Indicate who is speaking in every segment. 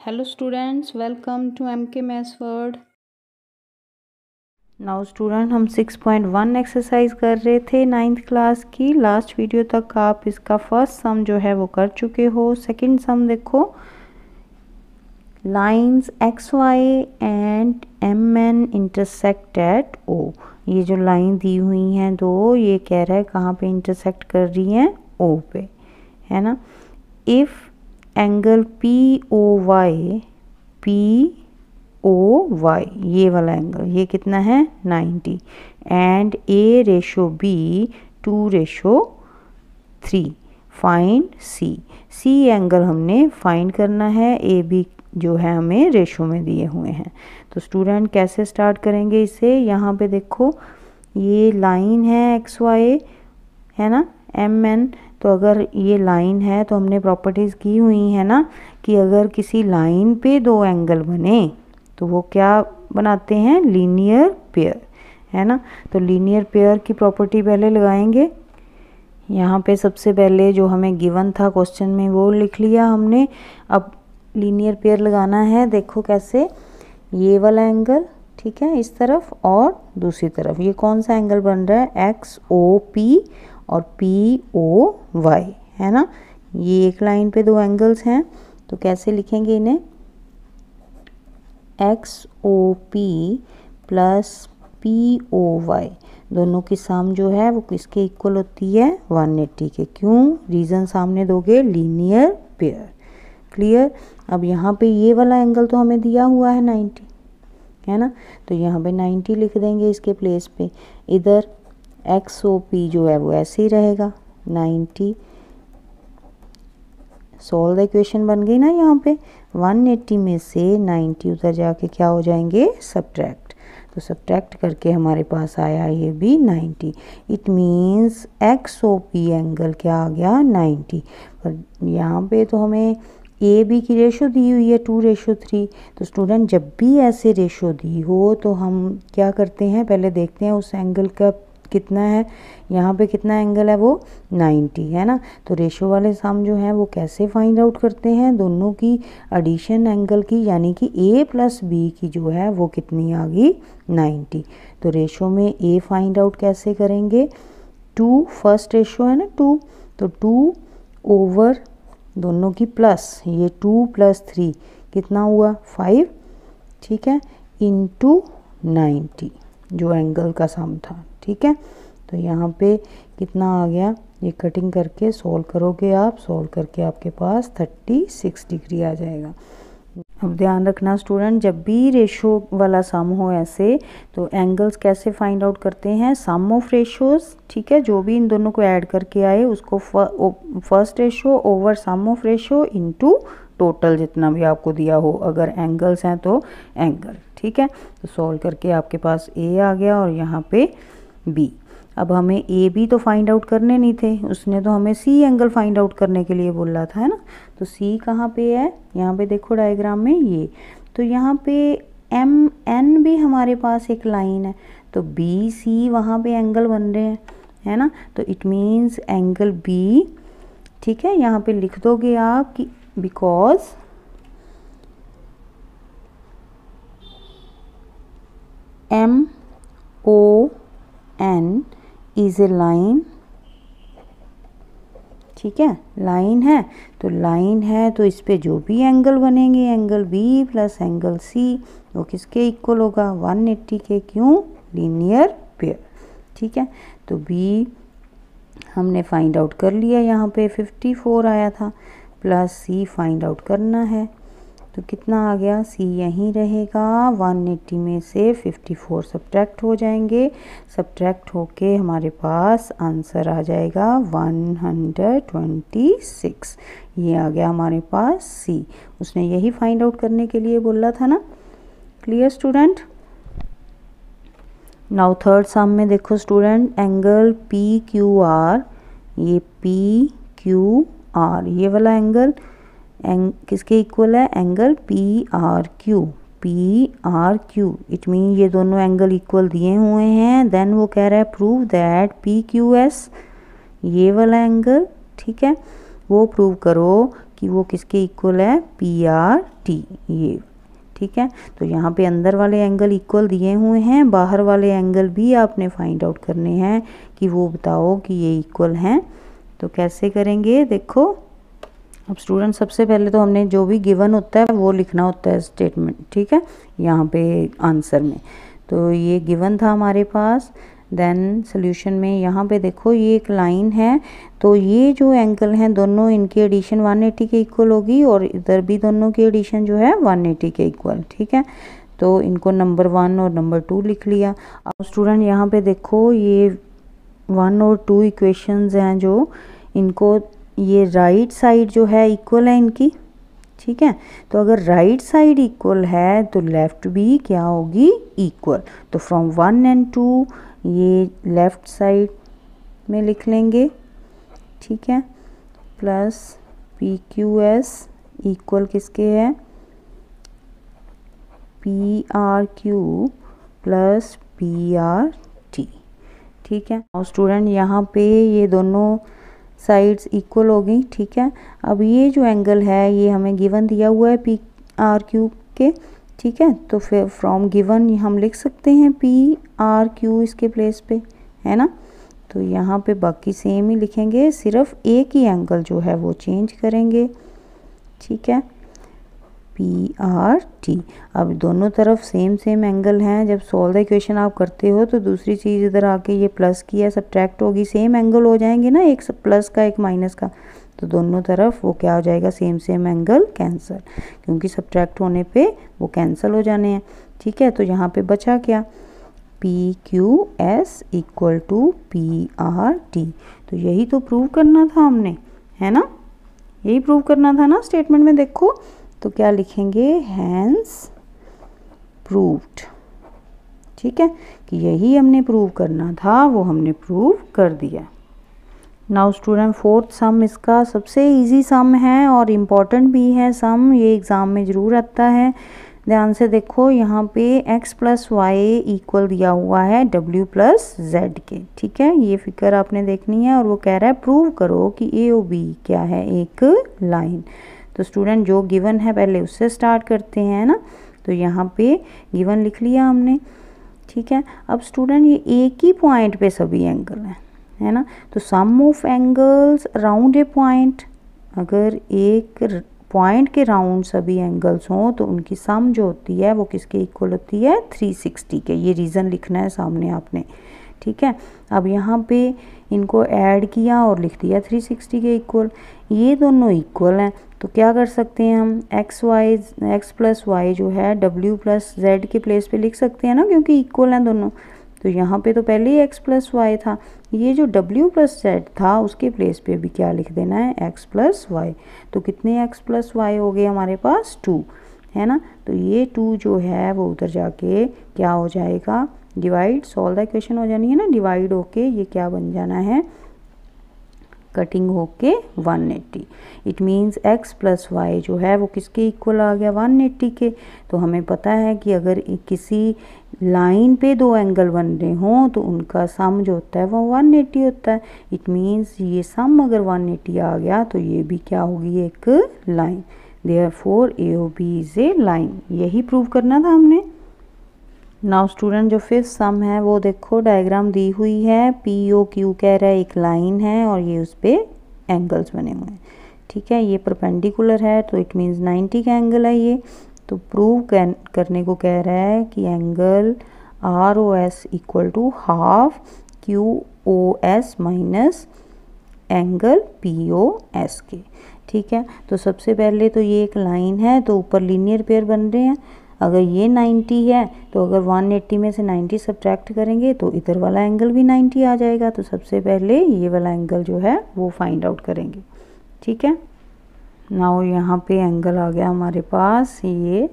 Speaker 1: Hello students, welcome to MK Maths World। Now student हम 6.1 exercise कर रहे थे 9th क्लास की। लास्ट वीडियो तक आप इसका फर्स्ट सम जो है वो कर चुके हो। सेकंड सम देखो, lines X Y and M N intersect at O. ये जो लाइन दी हुई हैं दो, ये कह रहा है कहाँ पे इंटरसेक्ट कर रही हैं, ओ पे, है ना। If angle P O Y ये वाला एंगल, ये कितना है 90, and A ratio B 2:3, find C angle हमने फाइंड करना है, ए बी जो है हमें रेशो में दिए हुए हैं। तो स्टूडेंट कैसे स्टार्ट करेंगे इसे, यहाँ पे देखो ये लाइन है एक्स वाई, है ना, एम एन। तो अगर ये लाइन है तो हमने प्रॉपर्टीज़ की हुई है ना कि अगर किसी लाइन पे दो एंगल बने तो वो क्या बनाते हैं, लीनियर पेयर, है ना। तो लीनियर पेयर की प्रॉपर्टी पहले लगाएंगे। यहाँ पे सबसे पहले जो हमें गिवन था क्वेश्चन में वो लिख लिया हमने। अब लीनियर पेयर लगाना है, देखो कैसे, ये वाला एंगल, ठीक है, इस तरफ और दूसरी तरफ ये कौन सा एंगल बन रहा है, एक्स ओ पी और पी ओ वाई, है ना। ये एक लाइन पे दो एंगल्स हैं, तो कैसे लिखेंगे इन्हें, x O P plus P O Y, दोनों की सम जो है वो किसके इक्वल होती है, 180 के। क्यों, रीज़न सामने दोगे, लीनियर पेयर। क्लियर। अब यहाँ पे ये वाला एंगल तो हमें दिया हुआ है 90, है ना, तो यहाँ पे 90 लिख देंगे इसके प्लेस पे। इधर एक्स ओ पी जो है वो ऐसे ही रहेगा 90। सॉल्व द इक्वेशन बन गई ना, यहाँ पे 180 में से 90 उधर जाके क्या हो जाएंगे, सब्ट्रैक्ट। तो सब्ट्रैक्ट करके हमारे पास आया ये भी 90। It means X O P angle क्या आ गया, 90। पर यहाँ पे तो हमें ए बी की रेशो दी हुई है 2:3। तो स्टूडेंट जब भी ऐसे रेशो दी हो तो हम क्या करते हैं, पहले देखते हैं उस एंगल का कितना है। यहाँ पे कितना एंगल है, वो 90, है ना। तो रेशो वाले सम जो है वो कैसे फाइंड आउट करते हैं, दोनों की एडिशन एंगल की, यानी कि ए प्लस बी की जो है वो कितनी आ गई, 90। तो रेशो में ए फाइंड आउट कैसे करेंगे, 2 फर्स्ट रेशो है ना 2, तो 2 ओवर दोनों की प्लस, ये 2 + 3 कितना हुआ 5, ठीक है, इनटू 90 जो एंगल का सम था, ठीक है। तो यहाँ पे कितना आ गया, ये कटिंग करके सॉल्व करोगे आप, सॉल्व करके आपके पास 36 डिग्री आ जाएगा। अब ध्यान रखना स्टूडेंट, जब भी रेशो वाला सम हो ऐसे, तो एंगल्स कैसे फाइंड आउट करते हैं, सम ऑफ रेशोज, ठीक है, जो भी इन दोनों को ऐड करके आए उसको first ratio over sum of ratio into total जितना भी आपको दिया हो, अगर एंगल्स हैं तो एंगल, ठीक है। तो सॉल्व करके आपके पास ए आ गया और यहाँ पे बी। अब हमें ए बी तो फाइंड आउट करने नहीं थे, उसने तो हमें सी एंगल फाइंड आउट करने के लिए बोला था, है ना। तो सी कहाँ पे है, यहाँ पे देखो डायग्राम में ये, तो यहाँ पे एम एन भी हमारे पास एक लाइन है, तो बी सी वहाँ पे एंगल बन रहे हैं, है ना। तो इट मीन्स एंगल बी, ठीक है, यहाँ पे लिख दोगे आप कि because M O N is a line, ठीक है, लाइन है, तो लाइन है तो इस पे जो भी एंगल बनेंगे, angle B plus angle C, वो किसके इक्वल होगा, 180 के। क्यों, लीनियर पेयर, ठीक है। तो बी हमने फाइंड आउट कर लिया, यहाँ पे 54 आया था, प्लस सी फाइंड आउट करना है, तो कितना आ गया, सी यहीं रहेगा, 180 में से 54 सब्ट्रैक्ट हो जाएंगे, सब्ट्रैक्ट होके हमारे पास आंसर आ जाएगा 126। ये आ गया हमारे पास सी, उसने यही फाइंड आउट करने के लिए बोला था ना। Clear student. नाउ थर्ड सम में देखो student, angle P Q R, ये पी क्यू आर ये वाला एंगल किसके इक्वल है, angle P R Q, it mean ये दोनों एंगल इक्वल दिए हुए हैं। देन वो कह रहा है prove that P Q S, ये वाला एंगल, ठीक है, वो प्रूव करो कि वो किसके इक्वल है, PRT ये, ठीक है। तो यहाँ पे अंदर वाले एंगल इक्वल दिए हुए हैं, बाहर वाले एंगल भी आपने फाइंड आउट करने हैं कि वो बताओ कि ये इक्वल हैं। तो कैसे करेंगे, देखो अब स्टूडेंट सबसे पहले तो हमने जो भी गिवन होता है वो लिखना होता है स्टेटमेंट, ठीक है, यहाँ पे आंसर में। तो ये गिवन था हमारे पास, देन सोल्यूशन में यहाँ पे देखो ये एक लाइन है, तो ये जो एंगल हैं दोनों इनकी एडिशन 180 के इक्वल होगी और इधर भी दोनों की एडिशन जो है 180 के इक्वल, ठीक है। तो इनको नंबर 1 और नंबर 2 लिख लिया। अब स्टूडेंट यहाँ पे देखो ये 1 और 2 इक्वेशंस हैं जो, इनको ये राइट साइड जो है इक्वल है इनकी, ठीक है। तो अगर राइट साइड इक्वल है तो लेफ़्ट भी क्या होगी, इक्वल। तो फ्रॉम 1 एंड 2 ये लेफ़्ट साइड में लिख लेंगे, ठीक है, प्लस PQS इक्वल किसके है, PRQ प्लस PRT, ठीक है। और स्टूडेंट यहाँ पे ये दोनों साइड्स इक्वल हो गई, ठीक है। अब ये जो एंगल है ये हमें गिवन दिया हुआ है PRQ के, ठीक है। तो फिर फ्रॉम गिवन हम लिख सकते हैं PRQ इसके प्लेस पे, है ना। तो यहाँ पे बाकी सेम ही लिखेंगे, सिर्फ एक ही एंगल जो है वो चेंज करेंगे, ठीक है, PRT। अब दोनों तरफ सेम एंगल हैं, जब सॉल्व द इक्वेशन आप करते हो तो दूसरी चीज़ इधर आके ये प्लस की है सब्ट्रैक्ट होगी, सेम एंगल हो जाएंगे ना, एक प्लस का एक माइनस का, तो दोनों तरफ वो क्या हो जाएगा, सेम एंगल कैंसिल, क्योंकि सब्ट्रैक्ट होने पे वो कैंसिल हो जाने हैं, ठीक है। तो यहाँ पे बचा क्या, PQS इक्वल टू PRT। तो यही तो प्रूव करना था हमने, है ना, यही प्रूव करना था ना स्टेटमेंट में। देखो तो क्या लिखेंगे, हैंस प्रूव्ड, ठीक है, कि यही हमने प्रूव करना था, वो हमने प्रूव कर दिया। नाउ स्टूडेंट फोर्थ सम इसका सबसे इजी सम है और इम्पॉर्टेंट भी है सम, ये एग्ज़ाम में ज़रूर आता है। ध्यान से देखो यहाँ पे x प्लस वाई इक्वल दिया हुआ है w प्लस जेड के, ठीक है। ये फिगर आपने देखनी है और वो कह रहा है प्रूव करो कि a और b क्या है, एक लाइन। तो स्टूडेंट जो गिवन है पहले उससे स्टार्ट करते हैं ना। तो यहाँ पे गिवन लिख लिया हमने, ठीक है। अब स्टूडेंट ये एक ही पॉइंट पे सभी एंगल हैं, है ना। तो sum of angles around a point, अगर एक पॉइंट के राउंड सभी एंगल्स हों तो उनकी सम जो होती है वो किसके इक्वल होती है, 360 के। ये रीज़न लिखना है सामने आपने, ठीक है। अब यहाँ पे इनको ऐड किया और लिख दिया 360 के इक्वल, ये दोनों इक्वल हैं। तो क्या कर सकते हैं हम, x प्लस वाई जो है w प्लस जेड के प्लेस पे लिख सकते हैं ना, क्योंकि इक्वल हैं दोनों। तो यहाँ पे तो पहले ही x प्लस वाई था, ये जो w प्लस जेड था उसके प्लेस पे भी क्या लिख देना है, x प्लस वाई। तो कितने x प्लस वाई हो गए हमारे पास, 2, है ना। तो ये 2 जो है वो उधर जाके क्या हो जाएगा, डिवाइड, सॉल्व द इक्वेशन हो जानी है ना, डिवाइड होके ये क्या बन जाना है, कटिंग होके 180। It means x plus Y जो है वो किसके इक्वल आ गया, 180 के। तो हमें पता है कि अगर किसी लाइन पे दो एंगल बन रहे हों तो उनका सम जो होता है वो 180 होता है। इट मीन्स ये सम अगर 180 आ गया तो ये भी क्या होगी, एक line. Therefore A O B is a line, यही प्रूव करना था हमने। नाउ स्टूडेंट जो फिफ्थ सम है वो देखो डायग्राम दी हुई है, पी ओ क्यू कह रहा है एक लाइन है और ये उस पर एंगल्स बने हुए हैं, ठीक है। ये परपेंडिकुलर है तो इट मीन्स 90 का एंगल है ये। तो प्रूव करने को कह रहा है कि angle R O S equal to half Q O S minus angle P O S के, ठीक है। तो सबसे पहले तो ये एक लाइन है तो ऊपर लीनियर पेयर बन रहे हैं। अगर ये 90 है तो अगर 180 में से 90 सब्ट्रैक्ट करेंगे तो इधर वाला एंगल भी 90 आ जाएगा। तो सबसे पहले ये वाला एंगल जो है वो फाइंड आउट करेंगे, ठीक है। नाउ यहाँ पे एंगल आ गया हमारे पास ये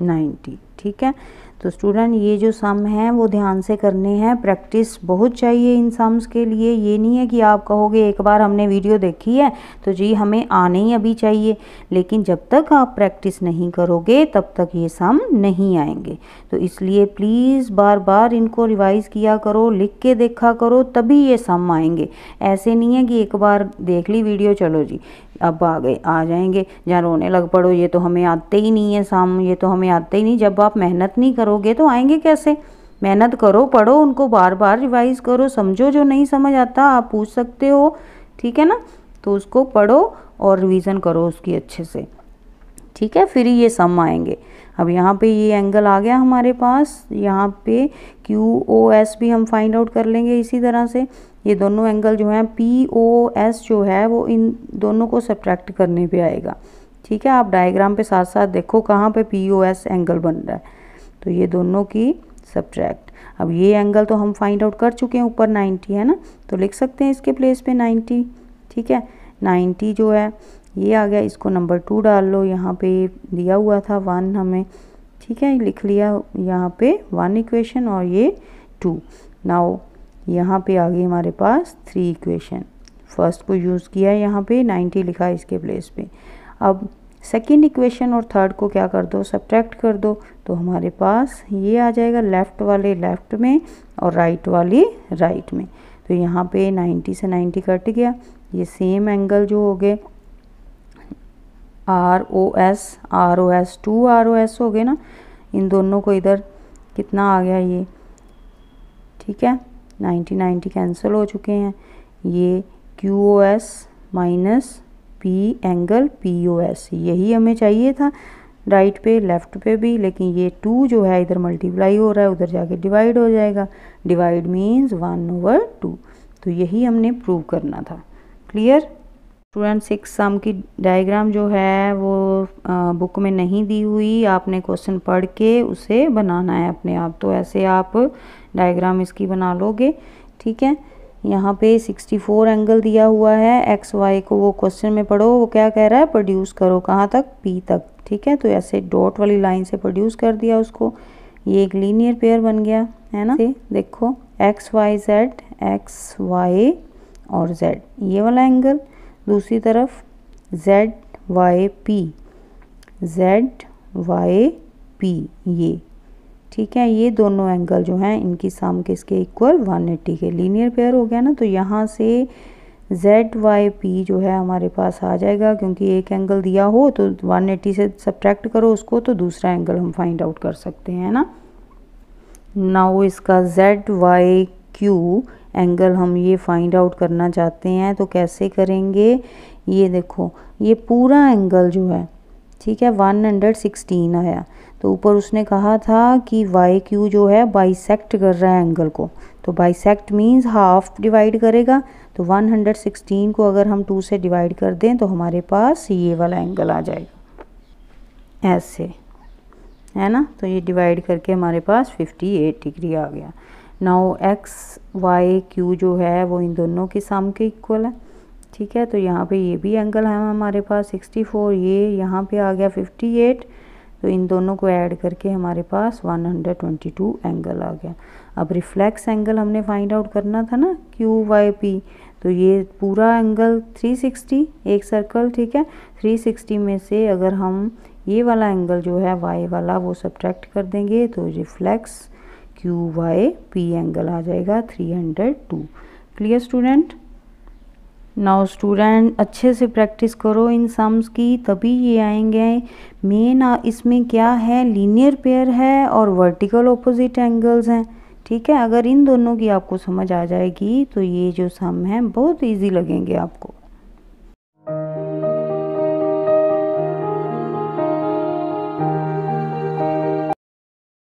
Speaker 1: 90, ठीक है। तो स्टूडेंट ये जो सम है वो ध्यान से करने हैं, प्रैक्टिस बहुत चाहिए इन सम्स के लिए। ये नहीं है कि आप कहोगे एक बार हमने वीडियो देखी है तो जी हमें आने ही अभी चाहिए, लेकिन जब तक आप प्रैक्टिस नहीं करोगे तब तक ये सम नहीं आएंगे। तो इसलिए प्लीज़ बार बार इनको रिवाइज़ किया करो, लिख के देखा करो, तभी ये सम आएंगे। ऐसे नहीं है कि एक बार देख ली वीडियो चलो जी अब आ जाएंगे, जहाँ रोने लग पड़ो ये तो हमें आते ही नहीं है सम, ये तो हमें आते ही नहीं। जब आप मेहनत नहीं करोगे तो आएंगे कैसे? मेहनत करो, पढ़ो, उनको बार बार रिवाइज़ करो, समझो। जो नहीं समझ आता आप पूछ सकते हो, ठीक है ना। तो उसको पढ़ो और रिवीजन करो उसकी अच्छे से, ठीक है, फिर ये सम आएंगे। अब यहाँ पे ये एंगल आ गया हमारे पास, यहाँ पे QOS भी हम फाइंड आउट कर लेंगे इसी तरह से। ये दोनों एंगल जो हैं POS जो है वो इन दोनों को सब्ट्रैक्ट करने पे आएगा, ठीक है। आप डायग्राम पे साथ साथ देखो कहाँ पे POS एंगल बन रहा है, तो ये दोनों की सब्ट्रैक्ट। अब ये एंगल तो हम फाइंड आउट कर चुके हैं, ऊपर 90 है ना, तो लिख सकते हैं इसके प्लेस पे 90, ठीक है। 90 जो है ये आ गया, इसको नंबर 2 डाल लो, यहाँ पे दिया हुआ था 1 हमें, ठीक है, लिख लिया यहाँ पे 1 इक्वेशन और ये 2। नाउ यहाँ पे आ गई हमारे पास 3 इक्वेशन। फर्स्ट को यूज़ किया है, यहाँ पे 90 लिखा है इसके प्लेस पे। अब सेकेंड इक्वेशन और थर्ड को क्या कर दो, सब्ट्रैक्ट कर दो, तो हमारे पास ये आ जाएगा लेफ़्ट वाले लेफ़्ट में और राइट वाली राइट में। तो यहाँ पे 90 से 90 कट गया, ये सेम एंगल जो हो गए ROS 2 ROS हो गए ना, इन दोनों को इधर कितना आ गया ये, ठीक है, 90 कैंसिल हो चुके हैं। ये QOS minus P angle POS, यही हमें चाहिए था राइट पे लेफ़्ट पे भी, लेकिन ये 2 जो है इधर मल्टीप्लाई हो रहा है, उधर जाके डिवाइड हो जाएगा। डिवाइड मीन्स 1/2, तो यही हमने प्रूव करना था। Clear student. 6 सम की डायग्राम जो है वो बुक में नहीं दी हुई, आपने क्वेश्चन पढ़ के उसे बनाना है अपने आप। तो ऐसे आप डायग्राम इसकी बना लोगे, ठीक है। यहाँ पे 64 एंगल दिया हुआ है, XY को वो क्वेश्चन में पढ़ो, वो क्या कह रहा है, प्रोड्यूस करो कहाँ तक, P तक, ठीक है। तो ऐसे डॉट वाली लाइन से प्रोड्यूस कर दिया उसको, ये एक लीनियर पेयर बन गया है ना। देखो XYZ, XY और Z ये वाला एंगल, दूसरी तरफ ZYP, ZYP ये, ठीक है। ये दोनों एंगल जो हैं इनकी सम किसके इक्वल, 180 के, लीनियर पेयर हो गया ना। तो यहाँ से ZYP जो है हमारे पास आ जाएगा, क्योंकि एक एंगल दिया हो तो 180 से सब्ट्रैक्ट करो उसको, तो दूसरा एंगल हम फाइंड आउट कर सकते हैं ना। नाउ इसका ZYQ एंगल हम ये फाइंड आउट करना चाहते हैं, तो कैसे करेंगे, ये देखो ये पूरा एंगल जो है, ठीक है, 116 आया। तो ऊपर उसने कहा था कि YQ जो है बाइसेक्ट कर रहा है एंगल को, तो बाइसेक्ट मीन्स हाफ डिवाइड करेगा। तो 116 को अगर हम 2 से डिवाइड कर दें तो हमारे पास ये वाला एंगल आ जाएगा, ऐसे है ना। तो ये डिवाइड करके हमारे पास 58 डिग्री आ गया। नाउ XYQ जो है वो इन दोनों की सम के इक्वल है, ठीक है। तो यहाँ पे ये भी एंगल है हमारे पास 64, ये यहाँ पे आ गया 58, तो इन दोनों को ऐड करके हमारे पास 122 एंगल आ गया। अब रिफ्लेक्स एंगल हमने फाइंड आउट करना था ना, QYP, तो ये पूरा एंगल 360, एक सर्कल, ठीक है। 360 में से अगर हम ये वाला एंगल जो है Y वाला वो सब्ट्रैक्ट कर देंगे तो रिफ्लेक्स QYP एंगल आ जाएगा 302। Clear student. नाउ स्टूडेंट अच्छे से प्रैक्टिस करो इन सम्स की, तभी ये आएंगे। मेन इसमें क्या है, लीनियर पेयर है और वर्टिकल ऑपोजिट एंगल्स हैं, ठीक है। अगर इन दोनों की आपको समझ आ जाएगी तो ये जो सम है बहुत इजी लगेंगे आपको।